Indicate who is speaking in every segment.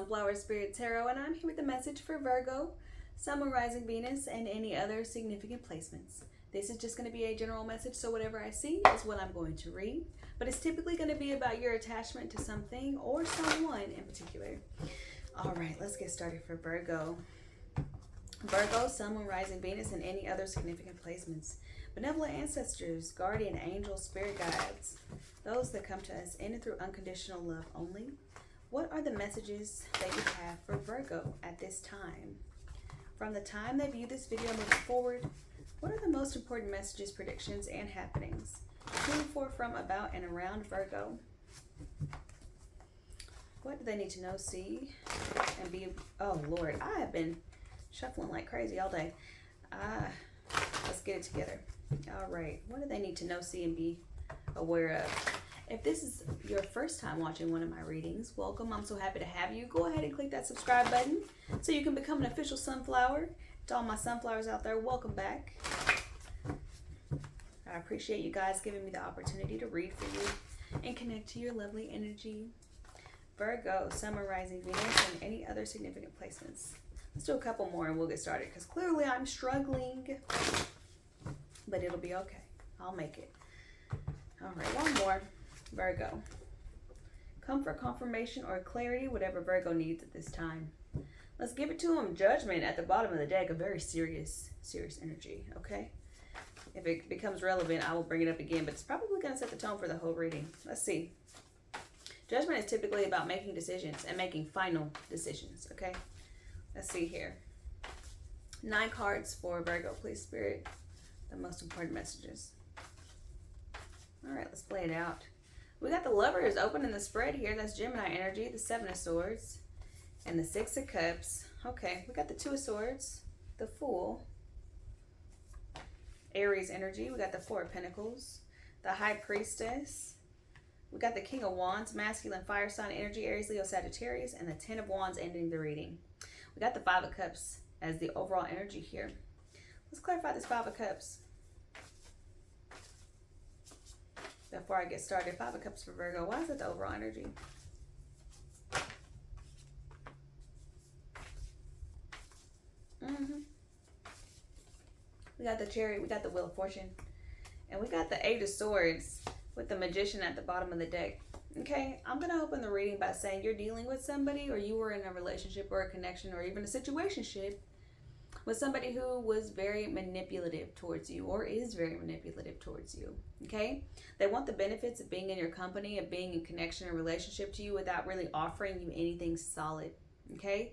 Speaker 1: Sunflower Spirit Tarot, and I'm here with a message for Virgo, Sun, Moon, Rising, Venus, and any other significant placements. This is just going to be a general message, so whatever I see is what I'm going to read. But it's typically going to be about your attachment to something or someone in particular. All right, let's get started for Virgo. Virgo, Sun, Moon, Rising, Venus, and any other significant placements. Benevolent ancestors, guardian angels, spirit guides, those that come to us in and through unconditional love only. What are the messages that you have for Virgo at this time? From the time they view this video moving forward, what are the most important messages, predictions, and happenings to, for, from, about, and around Virgo? What do they need to know, see, and be? Oh, Lord, I have been shuffling like crazy all day. Let's get it together. All right, what do they need to know, see, and be aware of? If this is your first time watching one of my readings, welcome. I'm so happy to have you. Go ahead and click that subscribe button so you can become an official sunflower. To all my sunflowers out there, welcome back. I appreciate you guys giving me the opportunity to read for you and connect to your lovely energy. Virgo, Sun, Moon, Rising, Venus, and any other significant placements. Let's do a couple more and we'll get started because clearly I'm struggling, but it'll be okay. I'll make it. All right, one more. Virgo. Comfort, confirmation, or clarity, whatever Virgo needs at this time. Let's give it to him. Judgment at the bottom of the deck, a very serious energy, okay? If it becomes relevant, I will bring it up again, but it's probably going to set the tone for the whole reading. Let's see. Judgment is typically about making decisions and making final decisions, okay? Let's see here. 9 cards for Virgo, please, Spirit. The most important messages. All right, let's play it out. We got the Lovers opening the spread here. That's Gemini energy, the 7 of Swords, and the 6 of Cups. Okay, we got the 2 of Swords, the Fool, Aries energy. We got the 4 of Pentacles, the High Priestess. We got the King of Wands, masculine fire sign energy, Aries, Leo, Sagittarius, and the 10 of Wands ending the reading. We got the 5 of Cups as the overall energy here. Let's clarify this 5 of Cups. Before I get started, 5 of Cups for Virgo. Why is it the overall energy? We got the Chariot, we got the Wheel of Fortune, and we got the 8 of Swords with the Magician at the bottom of the deck. Okay, I'm going to open the reading by saying you're dealing with somebody, or you were in a relationship or a connection or even a situationship with somebody who was very manipulative towards you or is very manipulative towards you, okay? They want the benefits of being in your company, of being in connection and relationship to you without really offering you anything solid, okay?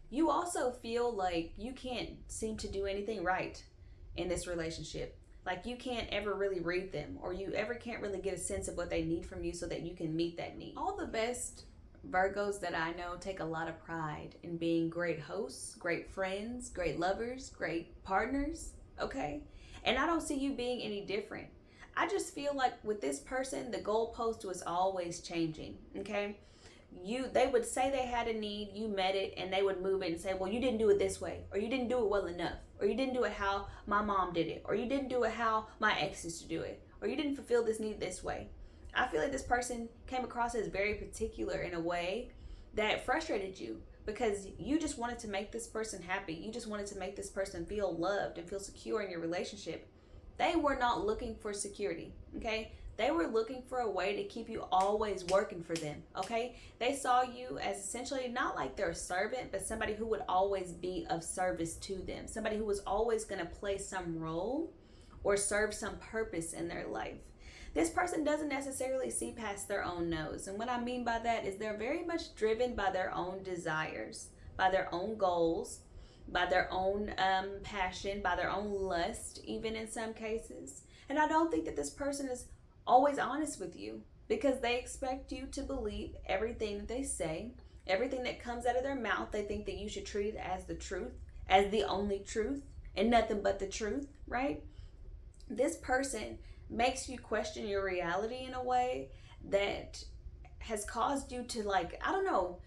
Speaker 1: You also feel like you can't seem to do anything right in this relationship. Like you can't ever really read them, or you ever can't really get a sense of what they need from you so that you can meet that need. All the best Virgos that I know take a lot of pride in being great hosts, great friends, great lovers, great partners, okay? And I don't see you being any different. I just feel like with this person, the goalpost was always changing, okay? They would say they had a need, you met it, and they would move it and say, well, you didn't do it this way, or you didn't do it well enough, or you didn't do it how my mom did it, or you didn't do it how my ex used to do it, or you didn't fulfill this need this way. I feel like this person came across as very particular in a way that frustrated you because you just wanted to make this person happy. You just wanted to make this person feel loved and feel secure in your relationship. They were not looking for security, okay? They were looking for a way to keep you always working for them, okay? They saw you as essentially not like their servant, but somebody who would always be of service to them. Somebody who was always going to play some role or serve some purpose in their life. This person doesn't necessarily see past their own nose. And what I mean by that is they're very much driven by their own desires, by their own goals, by their own passion, by their own lust, even in some cases. And I don't think that this person is always honest with you because they expect you to believe everything that they say, everything that comes out of their mouth. They think that you should treat it as the truth, as the only truth, and nothing but the truth, right? This person makes you question your reality in a way that has caused you to, like, I don't know,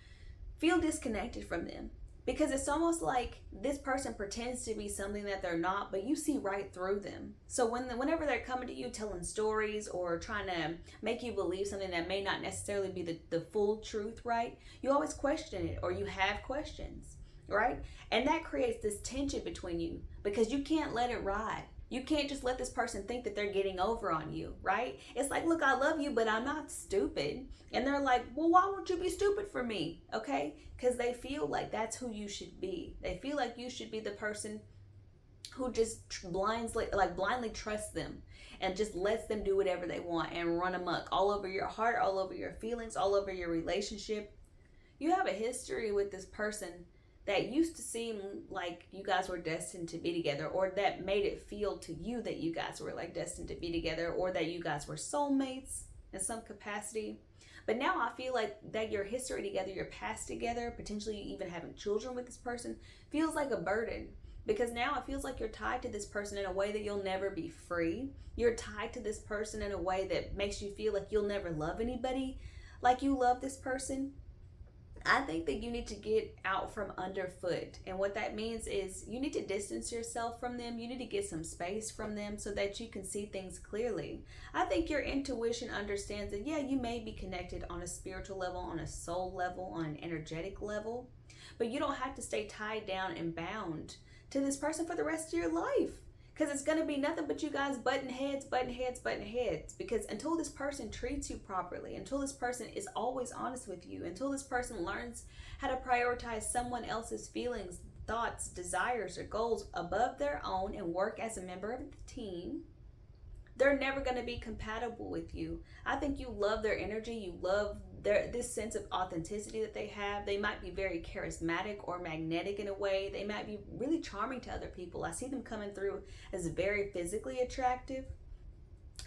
Speaker 1: feel disconnected from them. Because it's almost like this person pretends to be something that they're not, but you see right through them. So whenever they're coming to you telling stories or trying to make you believe something that may not necessarily be the full truth, right? You always question it, or you have questions, right? And that creates this tension between you because you can't let it ride. You can't just let this person think that they're getting over on you, right? It's like, look, I love you, but I'm not stupid. And they're like, well, why won't you be stupid for me? Okay? Because they feel like that's who you should be. They feel like you should be the person who just blindly trusts them and just lets them do whatever they want and run amok all over your heart, all over your feelings, all over your relationship. You have a history with this person that used to seem like you guys were destined to be together, or that made it feel to you that you guys were like destined to be together, or that you guys were soulmates in some capacity. But now I feel like that your history together, your past together, potentially even having children with this person, feels like a burden. Because now it feels like you're tied to this person in a way that you'll never be free. You're tied to this person in a way that makes you feel like you'll never love anybody like you love this person. I think that you need to get out from underfoot. And what that means is you need to distance yourself from them. You need to get some space from them so that you can see things clearly. I think your intuition understands that, yeah, you may be connected on a spiritual level, on a soul level, on an energetic level, but you don't have to stay tied down and bound to this person for the rest of your life. Because it's going to be nothing but you guys butting heads. Because until this person treats you properly, until this person is always honest with you, until this person learns how to prioritize someone else's feelings, thoughts, desires, or goals above their own and work as a member of the team, they're never going to be compatible with you. I think you love their energy. You love this sense of authenticity that they have. They might be very charismatic or magnetic in a way. They might be really charming to other people. I see them coming through as very physically attractive,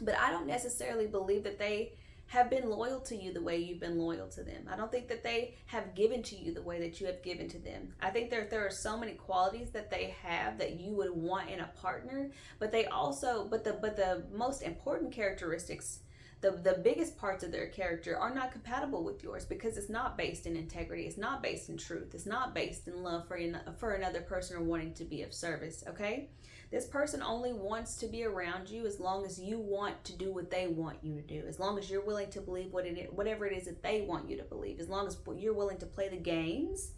Speaker 1: but I don't necessarily believe that they have been loyal to you the way you've been loyal to them. I don't think that they have given to you the way that you have given to them. I think there are so many qualities that they have that you would want in a partner, but the most important characteristics, the biggest parts of their character are not compatible with yours because it's not based in integrity. It's not based in truth. It's not based in love for another person or wanting to be of service, okay? This person only wants to be around you as long as you want to do what they want you to do, as long as you're willing to believe whatever it is that they want you to believe, as long as you're willing to play the games,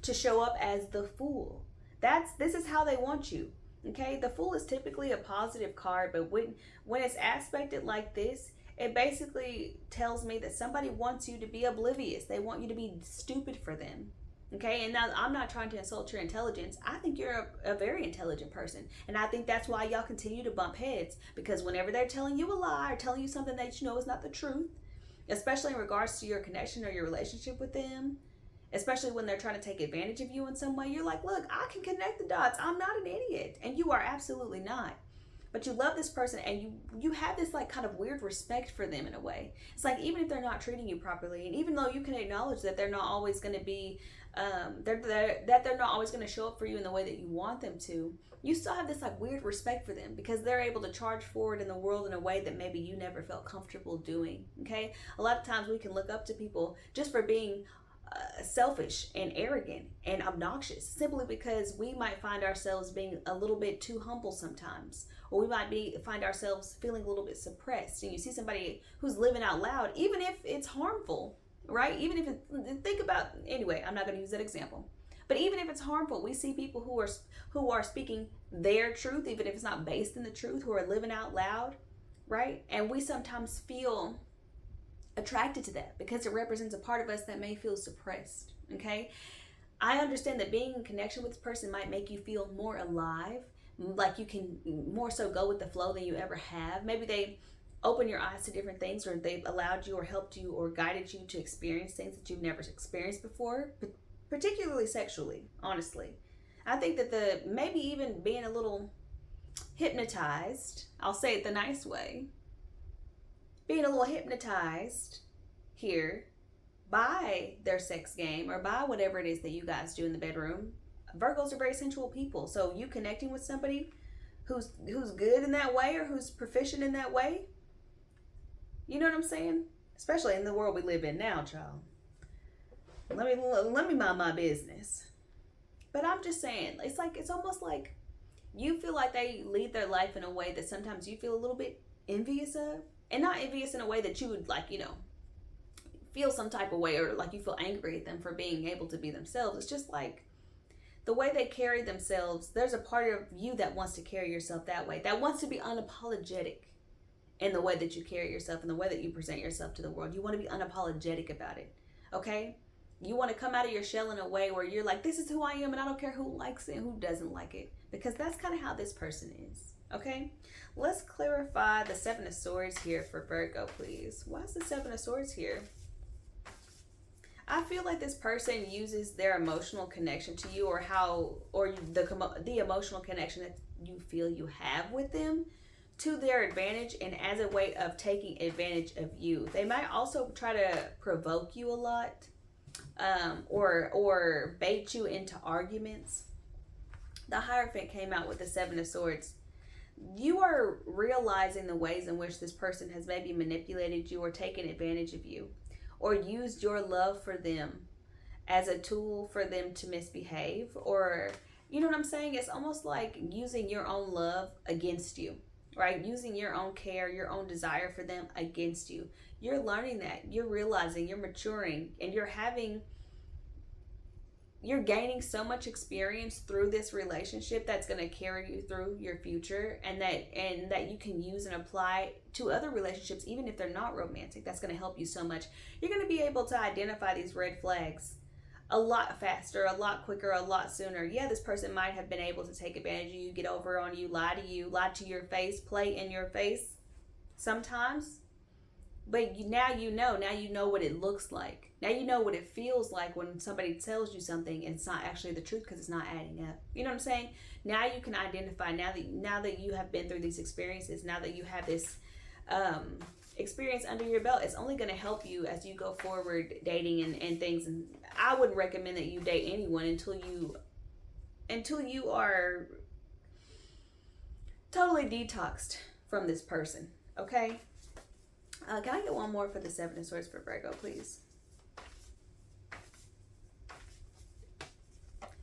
Speaker 1: to show up as the fool. This is how they want you, okay? The fool is typically a positive card, but when it's aspected like this, it basically tells me that somebody wants you to be oblivious. They want you to be stupid for them. Okay, and now I'm not trying to insult your intelligence. I think you're a very intelligent person. And I think that's why y'all continue to bump heads. Because whenever they're telling you a lie or telling you something that you know is not the truth, especially in regards to your connection or your relationship with them, especially when they're trying to take advantage of you in some way, you're like, look, I can connect the dots. I'm not an idiot. And you are absolutely not. But you love this person and you have this like kind of weird respect for them in a way. It's like even if they're not treating you properly, and even though you can acknowledge that they're not always going to be, they're not always going to show up for you in the way that you want them to, you still have this like weird respect for them because they're able to charge forward in the world in a way that maybe you never felt comfortable doing. Okay, a lot of times we can look up to people just for being selfish and arrogant and obnoxious simply because we might find ourselves being a little bit too humble sometimes, or we might find ourselves feeling a little bit suppressed. And you see somebody who's living out loud, even if it's harmful, right? Even if anyway, I'm not going to use that example, but even if it's harmful, we see people who are speaking their truth, even if it's not based in the truth, who are living out loud, right? And we sometimes feel attracted to that because it represents a part of us that may feel suppressed. Okay, I understand that being in connection with this person might make you feel more alive, like you can more so go with the flow than you ever have. Maybe they open your eyes to different things, or they've allowed you or helped you or guided you to experience things that you've never experienced before, particularly sexually. Honestly, I think that maybe even being a little hypnotized, I'll say it the nice way, being a little hypnotized here by their sex game or by whatever it is that you guys do in the bedroom. Virgos are very sensual people. So you connecting with somebody who's good in that way or who's proficient in that way, you know what I'm saying? Especially in the world we live in now, child. Let me mind my business. But I'm just saying, it's almost like you feel like they lead their life in a way that sometimes you feel a little bit envious of. And not envious in a way that you would, like, feel some type of way, or like you feel angry at them for being able to be themselves. It's just like the way they carry themselves. There's a part of you that wants to carry yourself that way, that wants to be unapologetic in the way that you carry yourself and the way that you present yourself to the world. You want to be unapologetic about it, okay? You want to come out of your shell in a way where you're like, this is who I am, and I don't care who likes it and who doesn't like it, because that's kind of how this person is, okay? Let's clarify the Seven of Swords here for Virgo, please. Why is the Seven of Swords here? I feel like this person uses their emotional connection to you, or the emotional connection that you feel you have with them, to their advantage and as a way of taking advantage of you. They might also try to provoke you a lot, or bait you into arguments. The Hierophant came out with the Seven of Swords. You are realizing the ways in which this person has maybe manipulated you or taken advantage of you, or used your love for them as a tool for them to misbehave, or, you know what I'm saying? It's almost like using your own love against you, right? Using your own care, your own desire for them against you. You're learning that. You're realizing, you're maturing, and you're gaining so much experience through this relationship that's going to carry you through your future, and that you can use and apply to other relationships, even if they're not romantic. That's going to help you so much. You're going to be able to identify these red flags a lot faster, a lot quicker, a lot sooner. Yeah, this person might have been able to take advantage of you, get over on you, lie to your face, play in your face sometimes. But now you know what it looks like. Now you know what it feels like when somebody tells you something and it's not actually the truth, because it's not adding up. You know what I'm saying? Now you can identify, now that you have been through these experiences, now that you have this experience under your belt, it's only going to help you as you go forward dating and things. And I wouldn't recommend that you date anyone until you are totally detoxed from this person, okay? Can I get one more for the Seven of Swords for Virgo, please?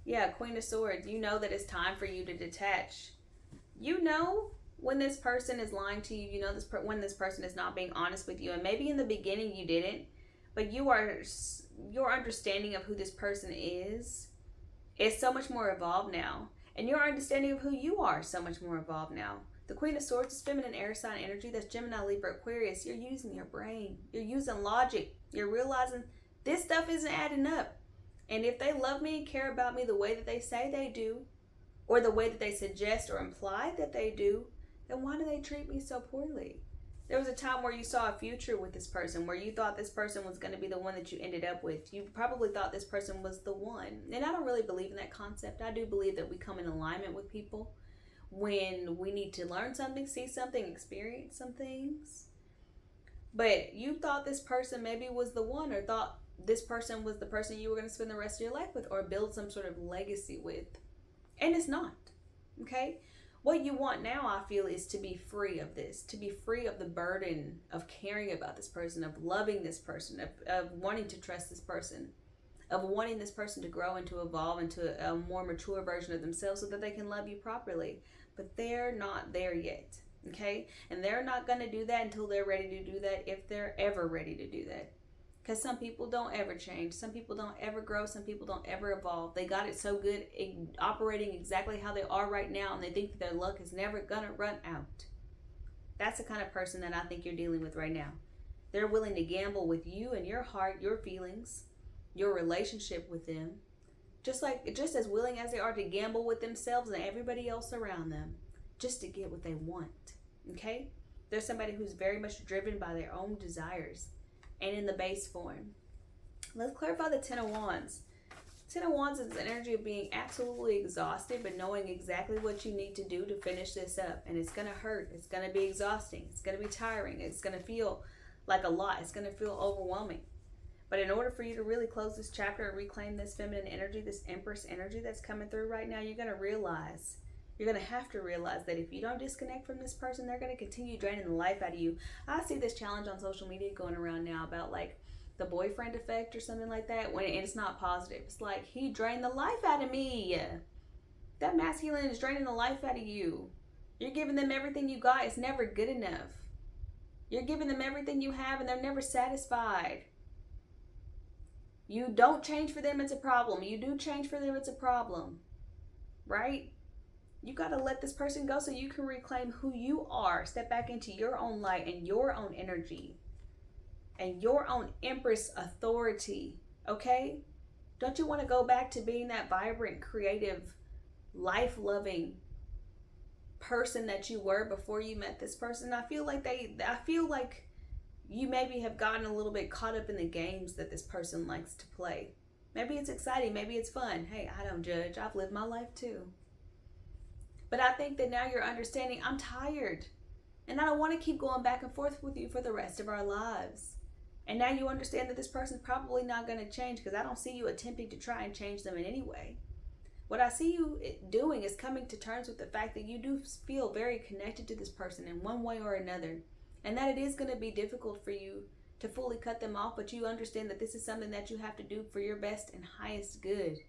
Speaker 1: Yeah, Queen of Swords. You know that it's time for you to detach. You know when this person is lying to you. You know when this person is not being honest with you. And maybe in the beginning you didn't. But your understanding of who this person is so much more evolved now. And your understanding of who you are is so much more evolved now. The Queen of Swords is feminine air sign energy. That's Gemini, Libra, Aquarius. You're using your brain. You're using logic. You're realizing this stuff isn't adding up. And if they love me and care about me the way that they say they do, or the way that they suggest or imply that they do, then why do they treat me so poorly? There was a time where you saw a future with this person, where you thought this person was going to be the one that you ended up with. You probably thought this person was the one. And I don't really believe in that concept. I do believe that we come in alignment with people when we need to learn something, see something, experience some things. But you thought this person maybe was the one, or thought this person was the person you were going to spend the rest of your life with, or build some sort of legacy with. And it's not, okay? What you want now, I feel, is to be free of this, to be free of the burden of caring about this person, of loving this person, of wanting to trust this person, of wanting this person to grow and to evolve into a more mature version of themselves so that they can love you properly. But they're not there yet, okay? And they're not going to do that until they're ready to do that, if they're ever ready to do that. Because some people don't ever change. Some people don't ever grow. Some people don't ever evolve. They got it so good operating exactly how they are right now, and they think that their luck is never going to run out. That's the kind of person that I think you're dealing with right now. They're willing to gamble with you and your heart, your feelings, your relationship with them, just as willing as they are to gamble with themselves and everybody else around them, just to get what they want, okay? There's somebody who's very much driven by their own desires, and in the base form. Let's clarify the Ten of Wands. Ten of Wands is the energy of being absolutely exhausted, but knowing exactly what you need to do to finish this up. And it's going to hurt. It's going to be exhausting. It's going to be tiring. It's going to feel like a lot. It's going to feel overwhelming. But in order for you to really close this chapter and reclaim this feminine energy, this Empress energy that's coming through right now, you're going to have to realize that if you don't disconnect from this person, they're going to continue draining the life out of you. I see this challenge on social media going around now about, like, the boyfriend effect or something like that, when it's not positive. It's like, he drained the life out of me. That masculine is draining the life out of you. You're giving them everything you got. It's never good enough. You're giving them everything you have and they're never satisfied. You don't change for them, it's a problem. You do change for them, it's a problem. Right? You got to let this person go so you can reclaim who you are. Step back into your own light and your own energy and your own empress authority. Okay? Don't you want to go back to being that vibrant, creative, life-loving person that you were before you met this person? I feel like you maybe have gotten a little bit caught up in the games that this person likes to play. Maybe it's exciting, maybe it's fun. Hey, I don't judge. I've lived my life too. But I think that now you're understanding, I'm tired. And I don't want to keep going back and forth with you for the rest of our lives. And now you understand that this person's probably not going to change, because I don't see you attempting to try and change them in any way. What I see you doing is coming to terms with the fact that you do feel very connected to this person in one way or another. And that it is going to be difficult for you to fully cut them off, but you understand that this is something that you have to do for your best and highest good.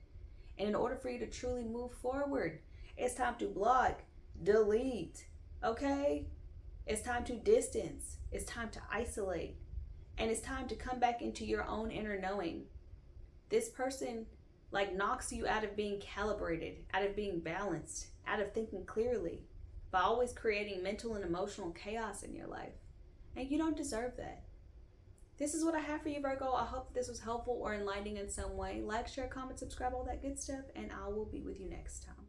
Speaker 1: And in order for you to truly move forward, it's time to block, delete, okay? It's time to distance. It's time to isolate. And it's time to come back into your own inner knowing. This person knocks you out of being calibrated, out of being balanced, out of thinking clearly, by always creating mental and emotional chaos in your life. And you don't deserve that. This is what I have for you, Virgo. I hope this was helpful or enlightening in some way. Like, share, comment, subscribe, all that good stuff, and I will be with you next time.